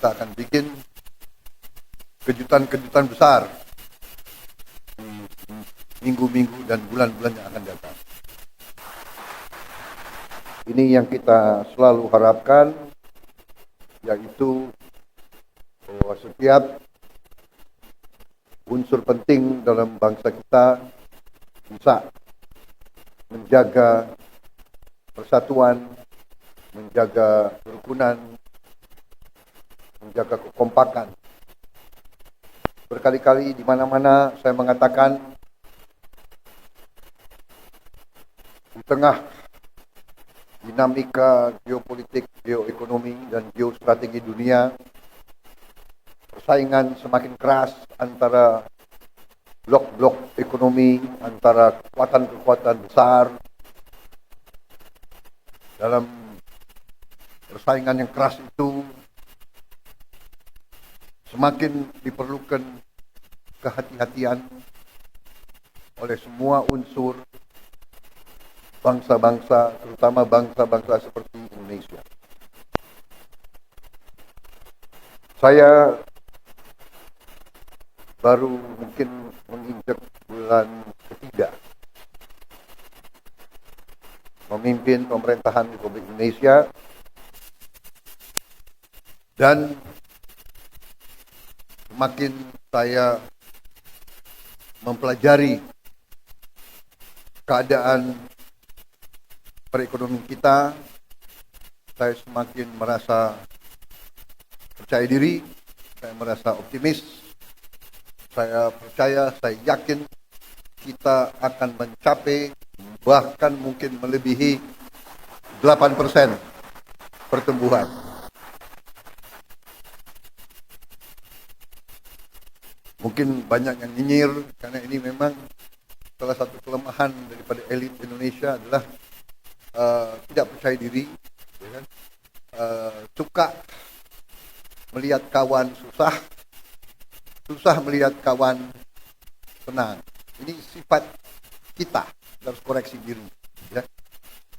kita akan bikin kejutan-kejutan besar minggu-minggu dan bulan-bulan yang akan datang. Ini yang kita selalu harapkan, yaitu bahwa setiap unsur penting dalam bangsa kita bisa menjaga persatuan, menjaga kerukunan, menjaga kekompakan. Berkali-kali di mana-mana saya mengatakan, di tengah dinamika geopolitik, geoekonomi, dan geostrategi dunia, persaingan semakin keras antara blok-blok ekonomi, antara kekuatan-kekuatan besar. Dalam persaingan yang keras itu, semakin diperlukan kehati-hatian oleh semua unsur bangsa-bangsa, terutama bangsa-bangsa seperti Indonesia. Saya baru mungkin menginjak bulan ketiga memimpin pemerintahan Republik Indonesia, dan semakin saya mempelajari keadaan perekonomian kita, saya semakin merasa percaya diri, saya merasa optimis, saya percaya, saya yakin kita akan mencapai, bahkan mungkin melebihi 8% pertumbuhan. Mungkin banyak yang nyinyir, karena ini memang salah satu kelemahan daripada elit Indonesia adalah tidak percaya diri, ya kan? Suka melihat kawan susah melihat kawan senang. Ini sifat kita harus koreksi diri, ya.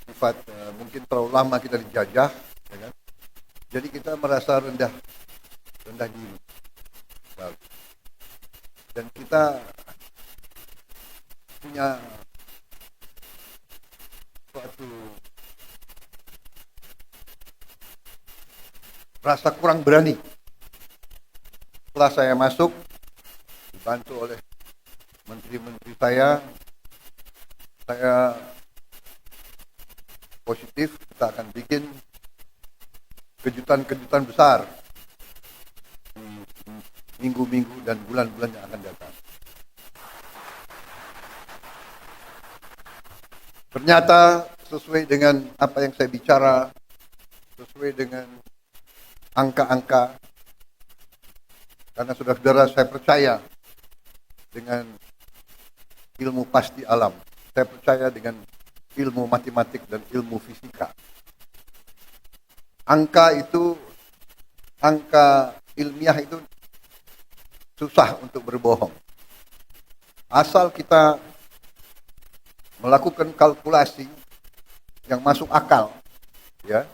Sifat mungkin terlalu lama kita dijajah, ya kan? Jadi kita merasa rendah diri, dan kita punya suatu rasa kurang berani. Setelah saya masuk, dibantu oleh menteri-menteri saya positif, kita akan bikin kejutan-kejutan besar minggu-minggu dan bulan-bulan yang akan datang. Ternyata sesuai dengan apa yang saya bicara, sesuai dengan angka-angka, karena saudara-saudara, saya percaya dengan ilmu pasti alam. Saya percaya dengan ilmu matematik dan ilmu fisika. Angka ilmiah itu susah untuk berbohong. Asal kita melakukan kalkulasi yang masuk akal, ya.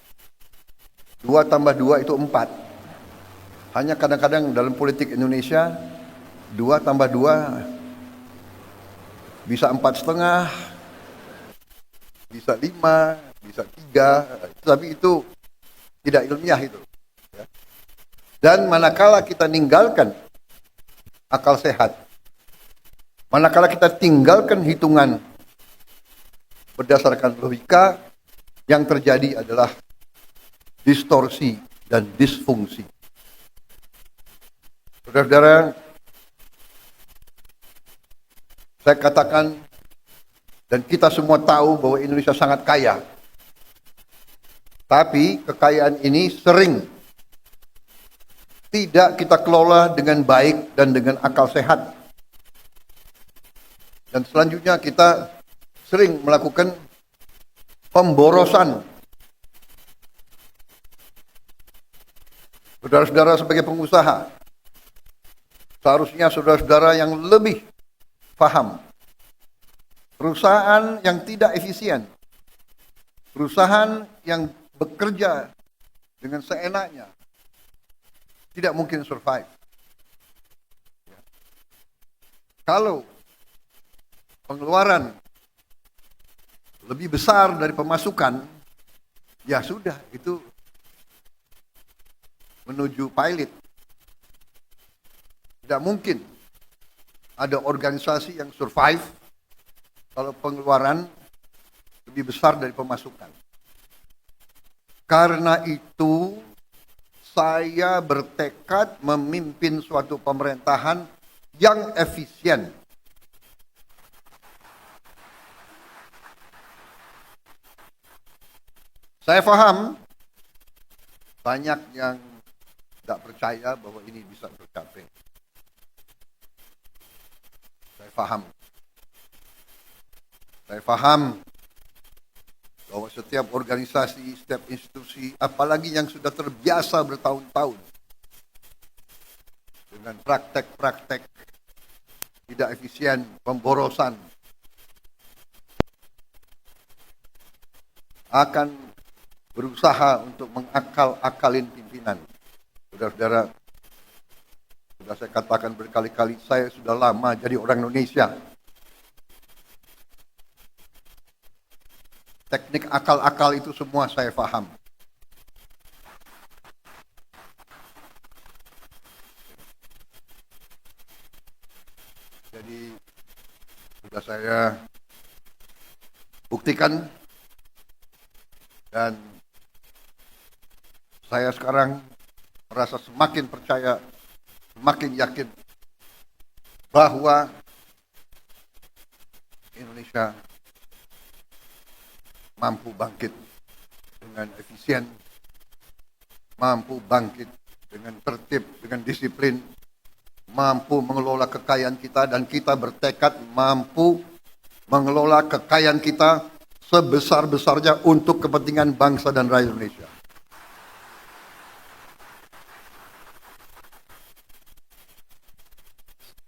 2 tambah 2 itu 4. Hanya kadang-kadang dalam politik Indonesia 2 tambah 2 bisa 4,5, bisa 5, bisa 3, tapi itu tidak ilmiah itu, ya. Dan manakala kita ninggalkan akal sehat, manakala kita tinggalkan hitungan berdasarkan logika, yang terjadi adalah distorsi dan disfungsi. Saudara-saudara, saya katakan, dan kita semua tahu bahwa Indonesia sangat kaya. Tapi kekayaan ini sering tidak kita kelola dengan baik dan dengan akal sehat. Dan selanjutnya kita sering melakukan pemborosan. Saudara-saudara sebagai pengusaha, seharusnya saudara-saudara yang lebih paham. Perusahaan yang tidak efisien, perusahaan yang bekerja dengan seenaknya, tidak mungkin survive. Kalau pengeluaran lebih besar dari pemasukan, ya sudah, itu menuju pilot. Tidak mungkin ada organisasi yang survive kalau pengeluaran lebih besar dari pemasukan. Karena itu, saya bertekad memimpin suatu pemerintahan yang efisien. Saya paham banyak yang tidak percaya bahwa ini bisa tercapai. Saya paham bahwa setiap organisasi, setiap institusi, apalagi yang sudah terbiasa bertahun-tahun dengan praktek-praktek tidak efisien, pemborosan, akan berusaha untuk mengakal-akalin pimpinan. Saudara-saudara, sudah saya katakan berkali-kali, saya sudah lama jadi orang Indonesia. Teknik akal-akal itu semua saya paham. Jadi sudah saya buktikan, dan saya sekarang merasa semakin percaya, semakin yakin bahwa Indonesia mampu bangkit dengan efisien, mampu bangkit dengan tertib, dengan disiplin, mampu mengelola kekayaan kita, dan kita bertekad mampu mengelola kekayaan kita sebesar-besarnya untuk kepentingan bangsa dan rakyat Indonesia.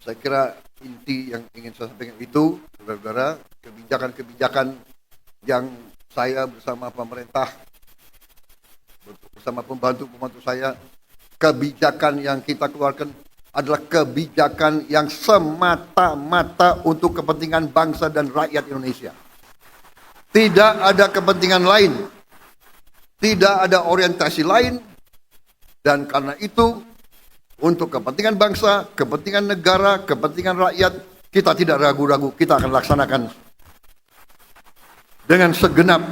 Saya kira inti yang ingin saya sampaikan itu, saudara-saudara, kebijakan-kebijakan yang saya bersama pemerintah, bersama pembantu-pembantu saya, kebijakan yang kita keluarkan adalah kebijakan yang semata-mata untuk kepentingan bangsa dan rakyat Indonesia. Tidak ada kepentingan lain, tidak ada orientasi lain, dan karena itu untuk kepentingan bangsa, kepentingan negara, kepentingan rakyat, kita tidak ragu-ragu, kita akan laksanakan dengan segenap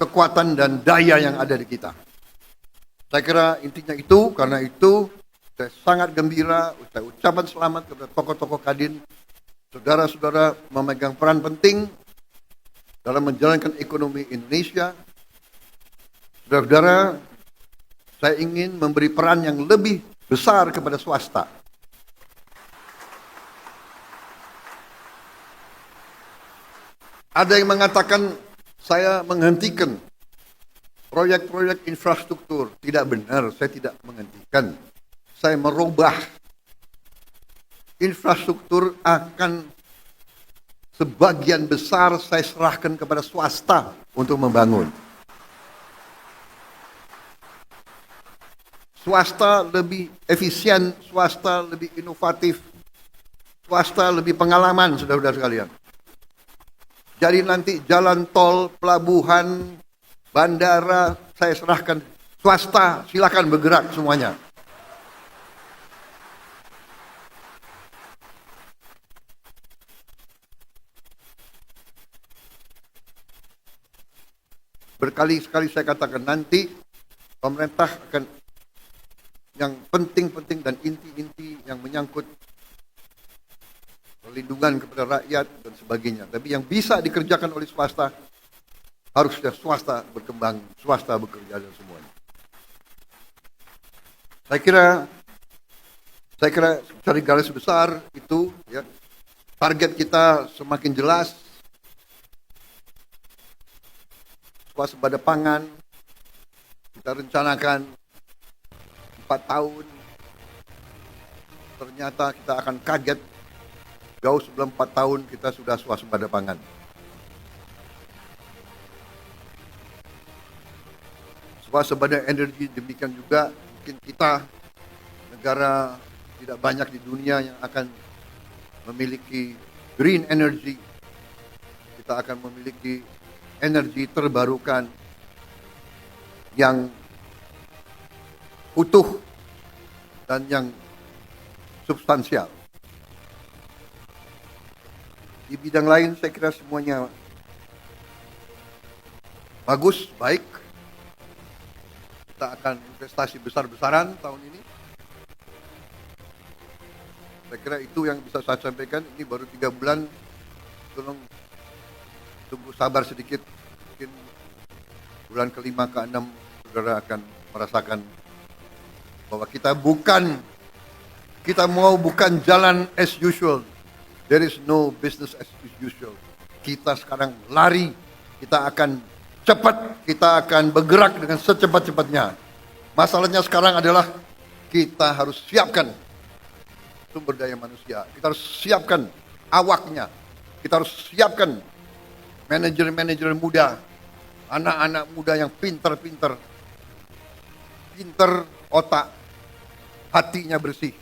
kekuatan dan daya yang ada di kita. Saya kira intinya itu, karena itu saya sangat gembira, saya ucapkan selamat kepada tokoh-tokoh Kadin, saudara-saudara memegang peran penting dalam menjalankan ekonomi Indonesia. Saudara-saudara, saya ingin memberi peran yang lebih besar kepada swasta. Ada yang mengatakan saya menghentikan proyek-proyek infrastruktur. Tidak benar, saya tidak menghentikan. Saya merubah. Infrastruktur akan sebagian besar saya serahkan kepada swasta untuk membangun. Swasta lebih efisien, swasta lebih inovatif, swasta lebih pengalaman, saudara-saudara sekalian. Jadi nanti jalan tol, pelabuhan, bandara, saya serahkan swasta, silakan bergerak semuanya. Berkali-kali saya katakan nanti pemerintah akan yang penting-penting dan inti-inti yang menyangkut perlindungan kepada rakyat dan sebagainya. Tapi yang bisa dikerjakan oleh swasta, harusnya swasta berkembang, swasta bekerja dan semuanya. Saya kira cari garis besar itu, ya, target kita semakin jelas. Swasembada pangan kita rencanakan 4 tahun. Ternyata kita akan kaget jauh sebelum 4 tahun kita sudah swasembada pangan. Swasembada energi demikian juga, mungkin kita negara tidak banyak di dunia yang akan memiliki green energy. Kita akan memiliki energi terbarukan yang utuh dan yang substansial. Di bidang lain saya kira semuanya bagus, baik. Kita akan investasi besar-besaran tahun ini. Saya kira itu yang bisa saya sampaikan. Ini baru 3 bulan. Tolong tunggu sabar sedikit. Mungkin bulan ke-5 ke-6 saudara akan merasakan bahwa kita mau bukan jalan as usual. There is no business as usual. Kita sekarang lari, kita akan cepat, kita akan bergerak dengan secepat-cepatnya. Masalahnya sekarang adalah kita harus siapkan sumber daya manusia. Kita harus siapkan awaknya. Kita harus siapkan manajer-manajer muda, anak-anak muda yang pintar otak, hatinya bersih.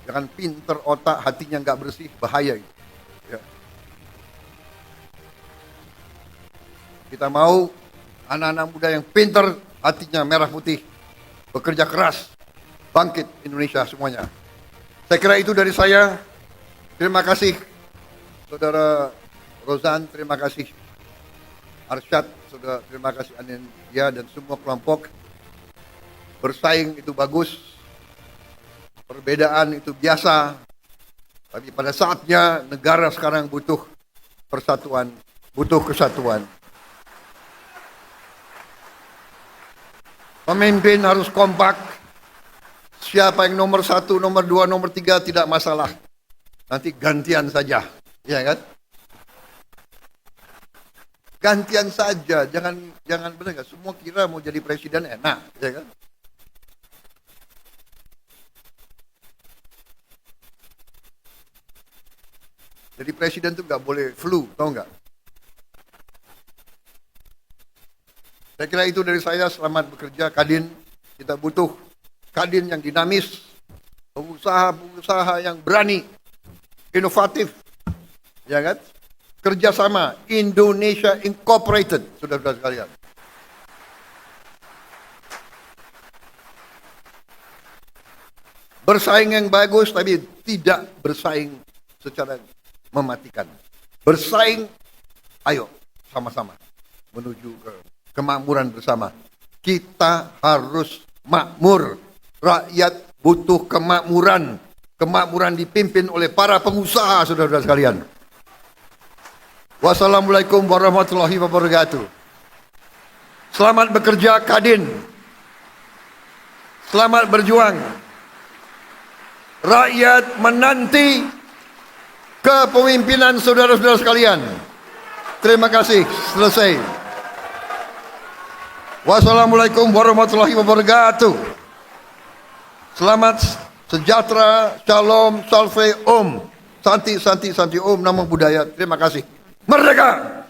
Jangan pintar otak, hatinya nggak bersih, bahaya itu. Ya. Kita mau anak-anak muda yang pintar, hatinya merah putih, bekerja keras, bangkit Indonesia semuanya. Saya kira itu dari saya. Terima kasih Saudara Rozan, terima kasih Arsyad, Saudara, terima kasih Anindya dan semua kelompok. Bersaing itu bagus, perbedaan itu biasa, tapi pada saatnya negara sekarang butuh persatuan, butuh kesatuan. Pemimpin harus kompak. Siapa yang nomor 1, nomor 2, nomor 3 tidak masalah. Nanti gantian saja, ya kan? Gantian saja, jangan benar nggak? Semua kira mau jadi presiden enak, ya kan? Jadi presiden itu nggak boleh flu, tahu nggak? Saya kira itu dari saya. Selamat bekerja Kadin. Kita butuh Kadin yang dinamis, pengusaha-pengusaha yang berani, inovatif, ya kan? Kerjasama Indonesia Incorporated, saudara-saudara sekalian. Bersaing yang bagus, tapi tidak bersaing secara mematikan. Bersaing, ayo sama-sama menuju ke kemakmuran bersama. Kita harus makmur. Rakyat butuh kemakmuran. Kemakmuran dipimpin oleh para pengusaha, saudara-saudara sekalian. Wassalamualaikum warahmatullahi wabarakatuh. Selamat bekerja Kadin. Selamat berjuang. Rakyat menanti kepemimpinan saudara-saudara sekalian. Terima kasih. Selesai. Wassalamualaikum warahmatullahi wabarakatuh. Selamat sejahtera, shalom, salve, om. Santi, santi, santi, om, namo buddhaya. Terima kasih. Merdeka!